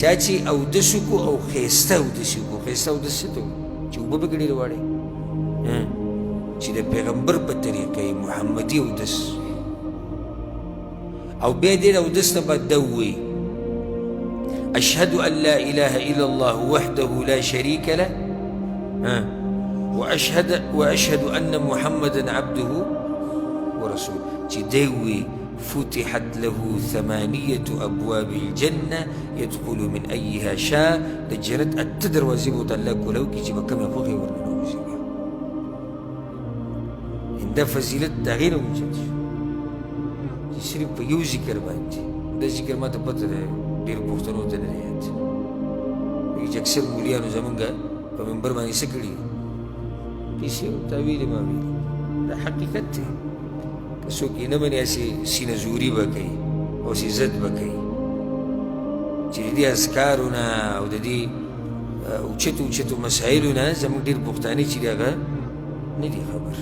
چا چې اودس وکړو او ښایسته اودس وکړو. ښایسته اودس څه ته وایي؟ چې اوبه پکې ډېرې واړوي، چې د پیغمبر په طریقه یې محمدي اودس. او بیا دې اودس نه بعد دا ووایي: أشهد أن لا إله إلا الله وحده لا شريك له وأشهد أن محمدا عبده ورسوله. چې دی ووایي: فتحت له 8 أبواب الجنة يدخل من أيها شاء. د جنت 8 دروازې به ورته الله کولو کړي چې به کومې خوښې ورننوځي. دا فضیلت د هغې نه اوچت شو چې صرف په یو ذکر باندې. دا ذکر ما ته پته دی ډېرو پښتنو ته نه دی یاد، چې اکثر مولیانو زمونږ په منبر باندې څه کړي کیسې او تاویل ما ویلي. دا حقیقت دی. که څوک یې نه مني هسې سینه زوري به کوي او هسې ضد به کوي چې د دې اذکارو نه او د دې اوچتو اوچتو مسایلو نه زموږ ډېر پښتانه چې دي هغه نه دي خبر.